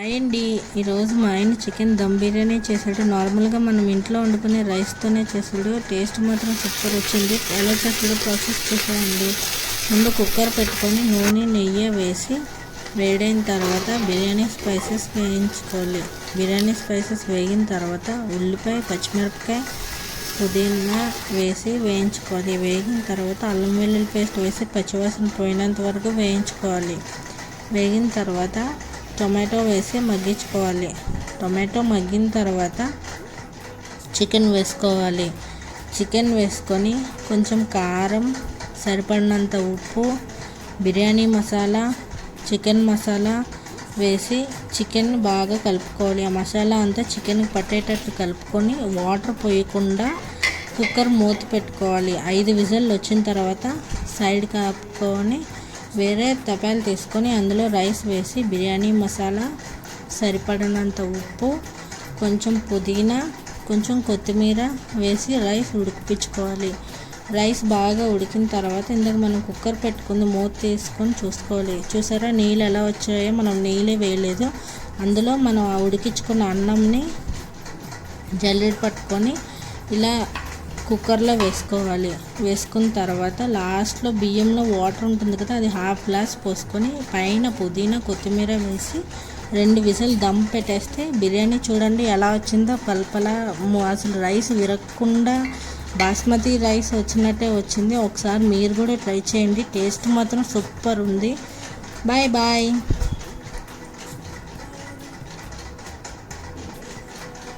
Hi అండి. ఈరోజు మా ఆయన చికెన్ దమ్ బిర్యానీ చేసాడు. నార్మల్గా మనం ఇంట్లో వండుకునే రైస్తోనే చేసాడు. టేస్ట్ మాత్రం సూపర్ వచ్చింది. ఎలా చేసాడో ప్రాసెస్ చేసాడండి. ముందు కుక్కర్ పెట్టుకొని నూనె నెయ్యి వేసి వేడైన తర్వాత బిర్యానీ స్పైసెస్ వేయించుకోవాలి. బిర్యానీ స్పైసెస్ వేగిన తర్వాత ఉల్లిపాయ, పచ్చిమిరపకాయ, పుదీనా వేసి వేయించుకోవాలి. వేగిన తర్వాత అల్లం వెల్లుల్లి పేస్ట్ వేసి పచ్చివాసన పోయినంత వరకు వేయించుకోవాలి. వేగిన తర్వాత టొమాటో వేసి మగ్గించుకోవాలి. టొమాటో మగ్గిన తర్వాత చికెన్ వేసుకోవాలి. చికెన్ వేసుకొని కొంచెం కారం, సరిపడినంత ఉప్పు, బిర్యానీ మసాలా, చికెన్ మసాలా వేసి చికెన్ బాగా కలుపుకోవాలి. ఆ మసాలా అంతా చికెన్కి పట్టేటట్టు కలుపుకొని వాటర్ పోయకుండా కుక్కర్ మూత పెట్టుకోవాలి. 5 విజిల్లు వచ్చిన తర్వాత సైడ్ కాపుకొని వేరే తపాలు తీసుకొని అందులో రైస్ వేసి బిర్యానీ మసాలా, సరిపడినంత ఉప్పు, కొంచెం పుదీనా, కొంచెం కొత్తిమీర వేసి రైస్ ఉడికించుకోవాలి. రైస్ బాగా ఉడికిన తర్వాత ఇందాక మనం కుక్కర్ పెట్టుకుని మూత తీసుకొని చూసుకోవాలి. చూసారా నీళ్ళు ఎలా వచ్చాయో? మనం నీళ్ళే వేయలేదు. అందులో మనం ఉడికించుకున్న అన్నంని జల్లెడ పట్టుకొని ఇలా కుక్కర్లో వేసుకోవాలి. వేసుకున్న తర్వాత లాస్ట్లో బియ్యంలో వాటర్ ఉంటుంది కదా, అది హాఫ్ గ్లాస్ పోసుకొని పైన పుదీనా, కొత్తిమీర వేసి 2 విజిల్ దమ్ పెట్టేస్తే బిర్యానీ చూడండి ఎలా వచ్చిందో. పల్పలా అసలు రైస్ విరగకుండా బాస్మతి రైస్ వచ్చినట్టే వచ్చింది. ఒకసారి మీరు కూడా ట్రై చేయండి. టేస్ట్ మాత్రం సూపర్ ఉంది. Bye bye.